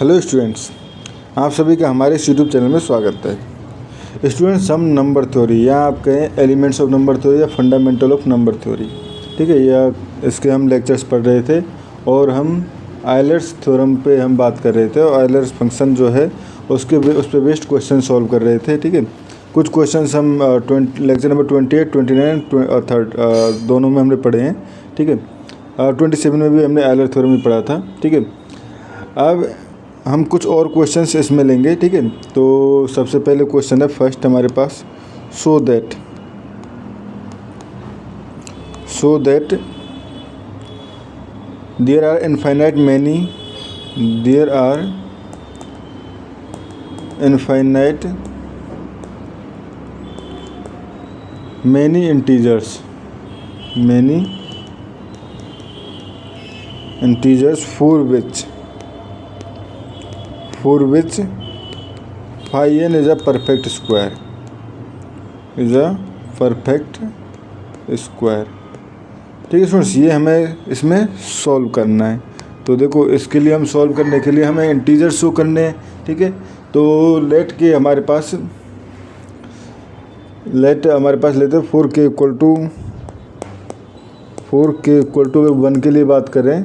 Hello students, आप सभी का हमारे इस यूट्यूब चैनल में स्वागत है। स्टूडेंट्स, हम नंबर थ्योरी या आप कहें एलिमेंट्स ऑफ नंबर थ्योरी या फंडामेंटल ऑफ नंबर थ्योरी, ठीक है, या इसके हम लेक्चर्स पढ़ रहे थे और हम आयलर्स थ्योरम पे हम बात कर रहे थे और आयलर्स फंक्शन जो है उस पर बेस्ड क्वेश्चन सॉल्व कर रहे थे। ठीक है, कुछ क्वेश्चंस हम लेक्चर नंबर 28, 29 और 30 दोनों में हमने पढ़े हैं। ठीक है, 27 में भी हमने आयलर थ्योरम ही पढ़ा था। ठीक है, अब हम कुछ और क्वेश्चंस इसमें लेंगे। ठीक है, तो सबसे पहले क्वेश्चन है फर्स्ट हमारे पास, so that there are infinite many integers for which phi n is a perfect square ठीक है स्टूडेंट्स, ये हमें इसमें सॉल्व करना है। तो देखो, इसके लिए हम सॉल्व करने के लिए हमें इंटीजर शो करने हैं। ठीक है, तो लेट हमारे पास लेते हैं 4k इक्वल टू 1 के लिए बात करें,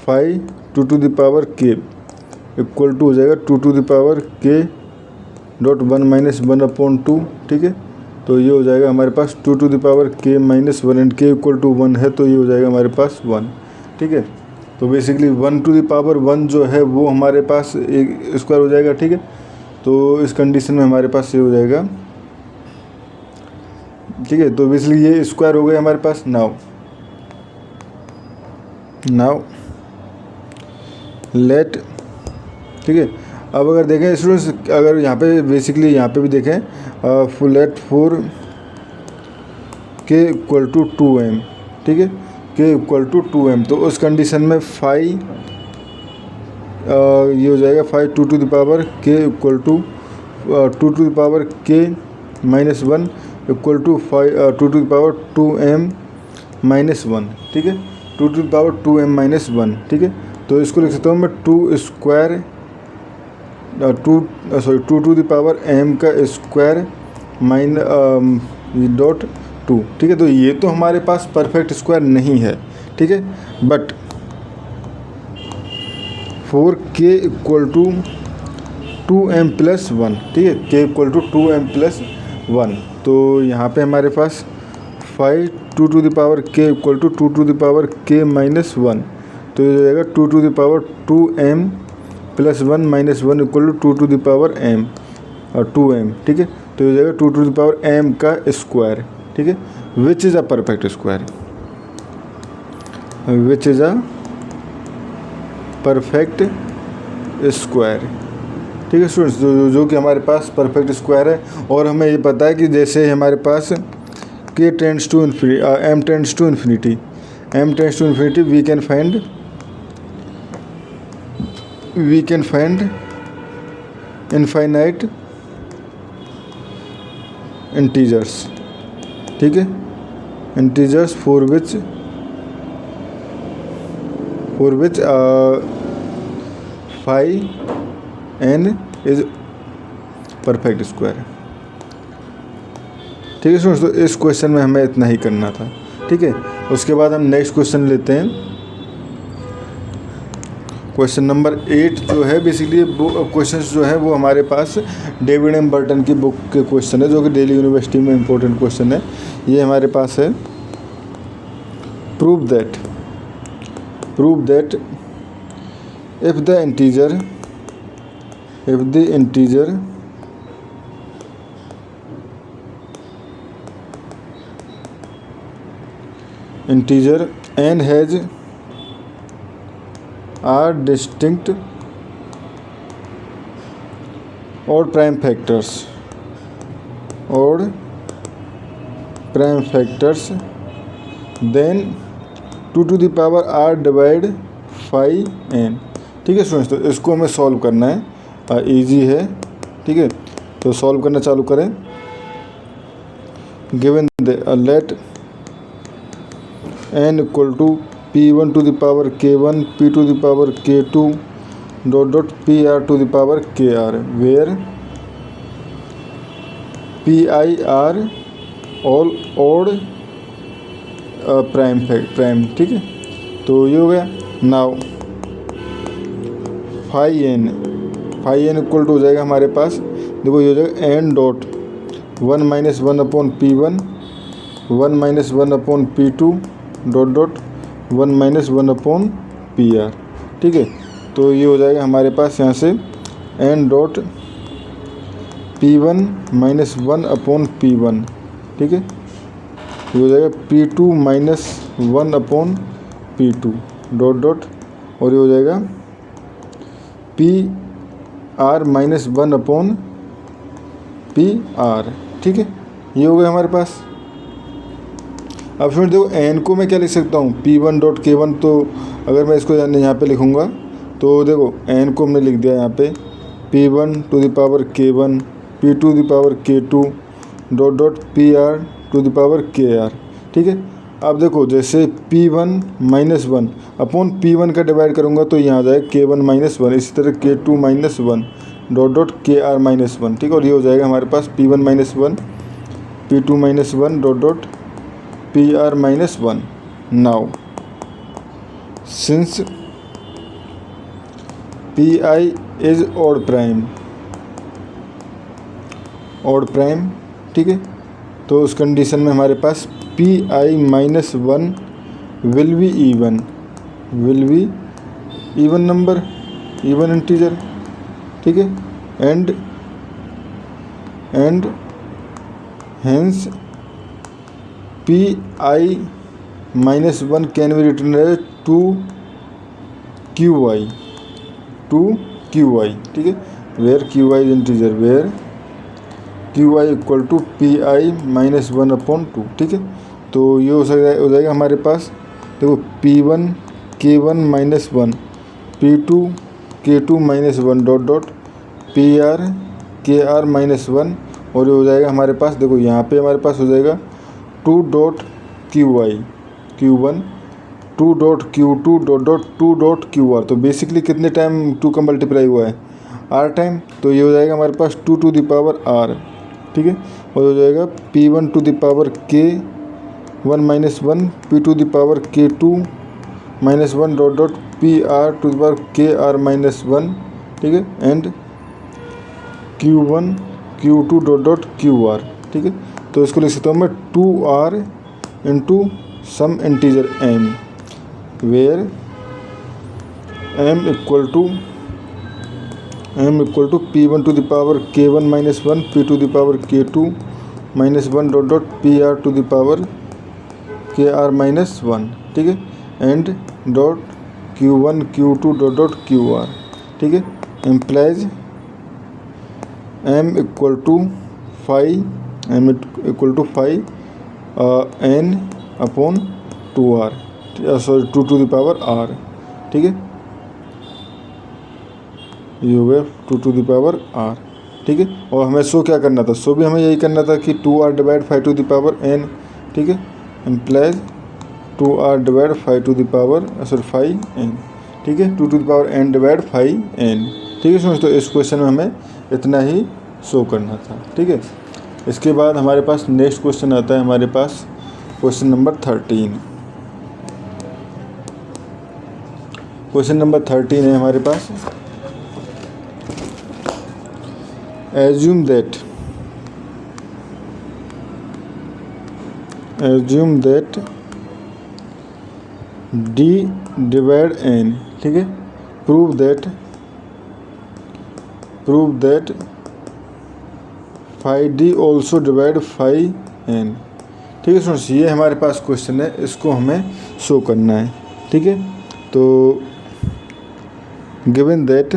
phi 2 to the power k equal to हो जाएगा 2 to the power k dot 1 minus 1/2। ठीक है, तो ये हो जाएगा हमारे पास 2 to the power k minus 1 and k equal to 1 है, तो ये हो जाएगा हमारे पास 1। ठीक है, तो बेसिकली 1 to the power 1 जो है वो हमारे पास एक स्क्वायर हो जाएगा। ठीक है, तो इस कंडीशन में हमारे पास ये हो जाएगा। ठीक है, तो बेसिकली ये स्क्वायर हो गया हमारे पास। नाउ लेट, ठीक है, अब अगर देखें स्टूडेंट्स, अगर यहाँ पे बेसिकली यहाँ पे भी देखें late 4k equal to 2m, ठीक है, k इक्वल टू 2m, तो उस कंडीशन में फाई ये हो जाएगा phi 2 to the power k equal to 2 to the power k minus 1 equal to 2 to the power 2m minus 1। ठीक है, 2 to the power 2m minus 1। ठीक है, तो इसको लिख सकता हूँ मैं 2 to the power m का स्क्वायर डॉट 2। ठीक है, तो ये तो हमारे पास परफेक्ट स्क्वायर नहीं है। ठीक है, but 4k equal to 2m plus 1, ठीक है, k equal to 2m plus 1, तो यहाँ पे हमारे पास 5 2 to the power k equal to 2 to the power k minus 1, तो ये हो जाएगा 2 to the power 2m plus 1 minus 1 equal to 2 to the power m और 2m। ठीक है, तो ये हो जाएगा 2 to the power m का स्क्वायर। ठीक है, which is a perfect square, ठीक है स्टूडेंट्स, जो कि हमारे पास परफेक्ट स्क्वायर है। और हमें ये पता है कि जैसे हमारे पास k tends to m tends to infinity we can find infinite integers। ठीक है, integers for which phi n is perfect square। ठीक है स्टूडेंट्स, तो इस क्वेश्चन में हमें इतना ही करना था। ठीक है, उसके बाद हम नेक्स्ट क्वेश्चन लेते हैं। क्वेश्चन नंबर 8 जो है, बेसिकली क्वेश्चंस जो है वो हमारे पास डेविड एम बर्टन की बुक के क्वेश्चन है, जो कि दिल्ली यूनिवर्सिटी में इम्पोर्टेंट क्वेश्चन है। ये हमारे पास है, prove that if the integer n has are distinct odd prime factors then 2 to the power r divide phi n। ठीक है स्टूडेंट्स, तो इसको हमें सॉल्व करना है, इजी है। ठीक है, तो सॉल्व करना चालू करें। Given let n equal to p1 to the power k1, p to the power k2, dot dot P R to the power K R, where P I R all odd prime, ठीक है। तो ये हो गया। Now phi N equal to हो जाएगा हमारे पास, देखो ये हो जाएगा N dot 1 - 1 upon P1 1 - 1 upon P2 dot dot 1 - 1 upon PR, ठीक है। तो ये हो जाएगा हमारे पास यहाँ से N dot P1 - 1 upon P1, ठीक है। ये हो जाएगा P2 - 1 upon P2 dot dot, और ये हो जाएगा PR - 1 अपॉन PR, ठीक है। ये हो गया हमारे पास। अब फिर देखो एन को मैं क्या लिख सकता हूँ, P1 डॉट K1, तो अगर मैं इसको यहाँ पे लिखूँगा तो देखो एन को हमने लिख दिया यहाँ पे P1 to the power K1 P2 to the power K2 dot dot PR to the power KR, ठीक है। अब देखो जैसे P1 - 1 अपॉन P1 का डिवाइड करूँगा तो यहाँ आ जाएगा K1 - 1, इसी तरह K2 - 1 डॉट डॉट KR - 1, ठीक है। और ये हो जाएगा हमारे पास P1 - 1 P2 - 1 dot dot PR - 1। Now since PI is odd prime, ठीक है। तो उस कंडीशन में हमारे पास PI - 1 will be even number, even integer, ठीक है। And hence PI - 1 can be written as 2QI, ठीक है। Where QI is integer, where QI equal to PI - 1 upon 2, ठीक है। तो ये हो जाएगा हमारे पास, देखो P1 K1 - 1 P2 K2 - 1 dot dot PR KR - 1, और ये हो जाएगा हमारे पास, देखो यहाँ पे हमारे पास हो जाएगा 2 dot QI Q1 2 dot Q2 dot dot 2 dot QR। तो बेसिकली कितने टाइम 2 का मल्टीप्लाई हुआ है, R टाइम। तो ये हो जाएगा हमारे पास 2 टू द पावर R, ठीक है। और हो जाएगा P1 to the power K1 - 1 P2 to the power K2 - 1 dot dot PR to the power KR - 1, ठीक है। And Q1 Q2 dot dot QR, ठीक है। तो इसको लिख सकता हूँ मैं 2R into some integer M, where M equal to P1 to the power K1 - 1 P2 to the power K2 - 1 dot dot PR to the power KR - 1, ठीक है। And dot Q1 Q2 dot dot QR, ठीक है। Implies M equal to 5 N upon 2R, sorry 2 to the power R, ठीक है। ये हो गया 2 to the power R, ठीक है। और हमें शो क्या करना था, शो भी हमें यही करना था कि 2R divide 5 to the power N, ठीक है। Implies 2R divide 5 to the power 5N, ठीक है। 2 to the power N divide 5N, ठीक है। समझ, तो इस क्वेश्चन में हमें इतना ही शो करना था, ठीक है। इसके बाद हमारे पास नेक्स्ट क्वेश्चन आता है, हमारे पास क्वेश्चन नंबर 13। क्वेश्चन नंबर 13 है हमारे पास, assume that D divide N, ठीक है। Prove that phi D also divide phi N, ठीक है। सुनिए, ये हमारे पास क्वेश्चन है, इसको हमें शो करना है, ठीक है। तो given that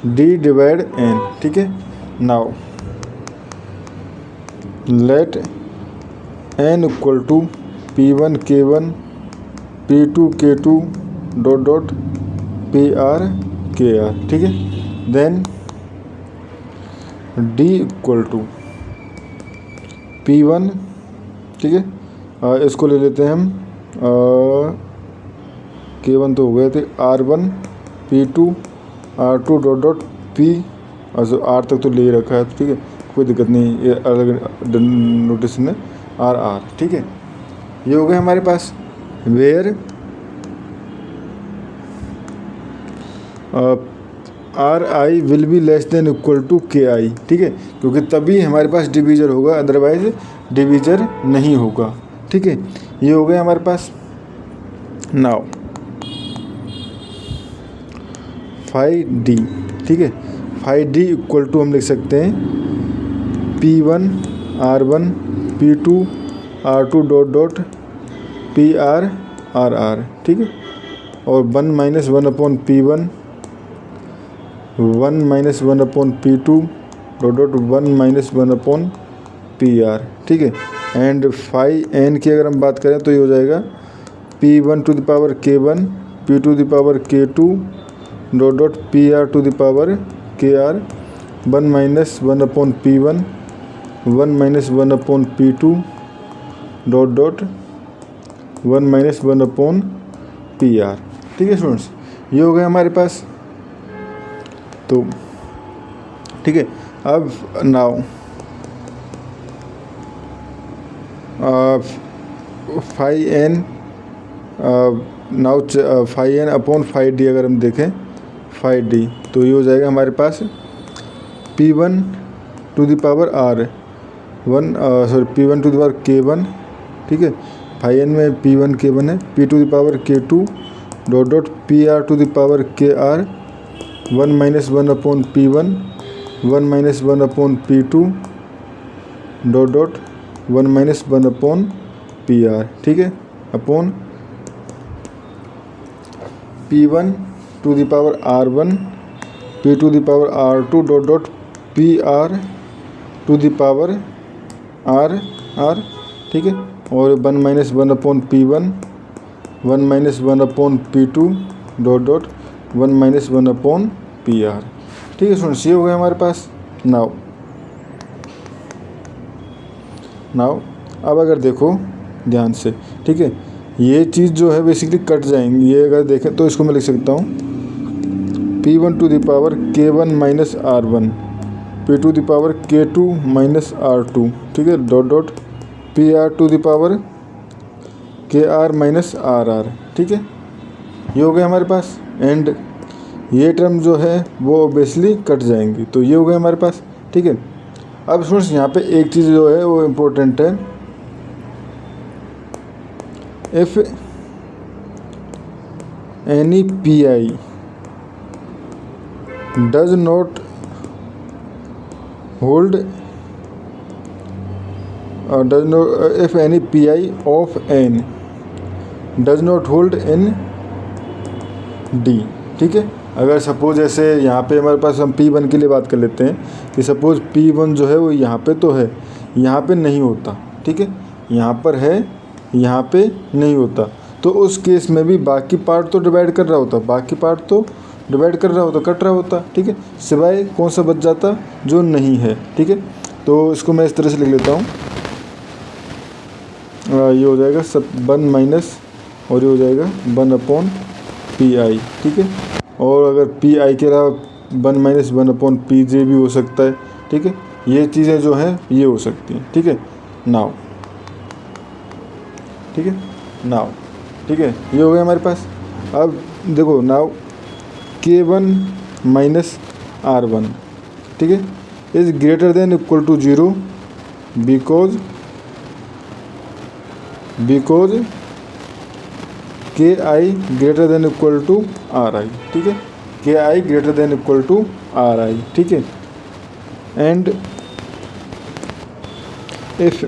D divide N, ठीक है। Now let N equal to P1 K1 P2 K2 dot dot PR KR, ठीक है। Then D equal to P1, ठीक है। इसको ले लेते हैं हम K1 तो हो गए थे, R1 P2 R2 dot dot P, और R तक तो ले ही रखा है, ठीक है, कोई दिक्कत नहीं, ये अलग नोटेशन है, RR, ठीक है। ये हो गया हमारे पास। Where RI will be less than equal to KI, ठीक है, क्योंकि तभी हमारे पास डिवीजर होगा, अदरवाइज डिवीजर नहीं होगा, ठीक है। ये हो गया हमारे पास। नाउ फाइव डी, ठीक है, फाइव डी इक्वल टू हम लिख सकते हैं P1 R1 P2 R2 dot dot PR RR, ठीक है, और 1 minus 1 upon P1 1 minus 1 upon P2 dot dot 1 minus 1 upon PR, ठीक है। एंड 5n की अगर हम बात करें तो ये हो जाएगा P1 to the power K1 P to the power K2 dot dot PR to the power KR 1 minus 1 upon P1 1 minus 1 upon P2 dot dot 1 minus 1 upon PR, ठीक है स्टूडेंट्स। ये हो गया हमारे पास, तो ठीक है। अब now 5n now 5n upon 5d अगर हम देखें 5d, तो ये हो जाएगा हमारे पास P1 to the power P1 to the power K1, ठीक है, 5n में P1 K1 है, P to the power K2 dot dot PR to the power KR 1 minus 1 upon P1 1 minus 1 upon P2 dot dot 1 minus 1 upon PR, ठीक है, upon P1 to the power R1 P to the power R2 dot dot PR to the power RR, ठीक है, और 1 minus 1 upon P1 1 minus 1 upon P2 dot dot 1 minus 1 upon PR, ठीक है students. ये हो गया हमारे पास। नाउ अब अगर देखो ध्यान से, ठीक है, ये चीज़ जो है बेसिकली कट जाएंगी। ये अगर देखें तो इसको मैं लिख सकता हूँ P1 to the power K1 minus R1 P to the power K2 minus R2, ठीक है, dot dot PR to the power KR minus RR, ठीक है। ये हो गया हमारे पास। एंड ये टर्म जो है वो ऑब्वियसली कट जाएंगी, तो ये हो गया हमारे पास, ठीक है। अब स्टूडेंट्स यहाँ पे एक चीज़ जो है वो इम्पोर्टेंट है, if any PI does not hold if any PI of n does not hold in D, ठीक है। अगर सपोज ऐसे यहाँ पे हमारे पास, हम P1 के लिए बात कर लेते हैं कि सपोज P1 जो है वो यहाँ पे तो है, यहाँ पे नहीं होता, ठीक है, यहाँ पर है, यहाँ पे नहीं होता, तो उस केस में भी बाकी पार्ट तो डिवाइड कर रहा होता, कट रहा होता, ठीक है, सिवाय कौन सा बच जाता, जो नहीं है, ठीक है। तो इसको मैं इस तरह से लिख लेता हूँ, ये हो जाएगा सब 1 माइनस, और ये हो जाएगा 1 अपॉन PI, ठीक है। और अगर PI के अलावा 1 माइनस 1 अपॉन PJ भी हो सकता है, ठीक है। ये चीज़ें जो हैं ये हो सकती हैं, ठीक है। नाउ, ठीक है, ये हो गया हमारे पास। अब देखो नाउ K1 माइनस R1, ठीक है, is greater than equal to 0 because KI greater than equal to RI, ठीक है, KI greater than equal to RI, ठीक है। And if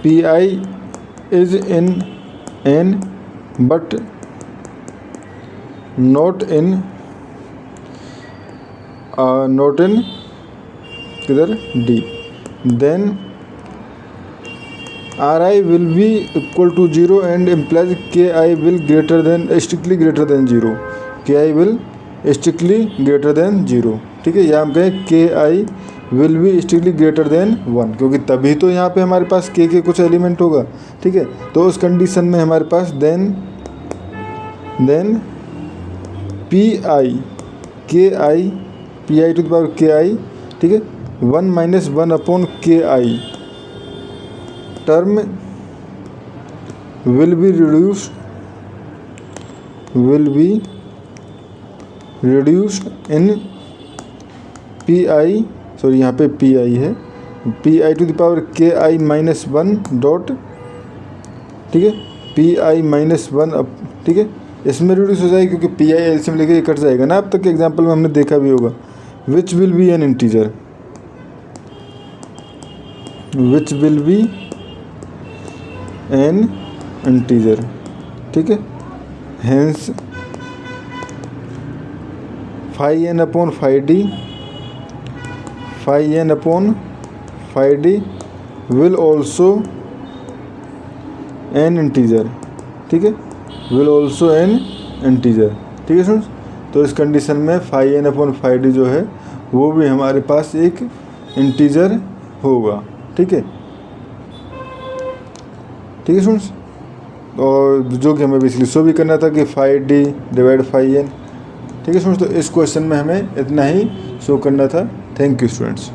PI is in N but not in किधर D, then RI will be equal to 0 and implies KI will strictly greater than 0, KI will strictly greater than 0, ठीक है। या हम कहें KI will be strictly greater than 1, क्योंकि तभी तो यहाँ पे हमारे पास K के कुछ एलिमेंट होगा, ठीक है। तो उस कंडीशन में हमारे पास then then P I to the power K I, ठीक है, 1 minus 1 upon K I term will be reduced in P I, sorry यहाँ पे पी आई है, P I to the power K I minus 1 dot, ठीक है, P आई minus 1 अब, ठीक है, इसमें रिड्यूस हो जाएगी क्योंकि पी आई एलसीएम लेके कट जाएगा ना, अब तक के एग्जाम्पल में हमने देखा भी होगा। Which will be an integer, ठीक है, hence phi n upon phi d will also an integer, ठीक है, विल ऑल्सो एन इंटीजर, ठीक है स्टूडेंट्स। तो इस कंडीशन में phi n upon phi d जो है वो भी हमारे पास एक इंटीजर होगा, ठीक है स्टूडेंट्स। और जो कि हमें बेसिकली शो भी करना था कि phi d divide phi n, ठीक है स्टूडेंट्स। तो इस क्वेश्चन में हमें इतना ही शो करना था। Thank you students.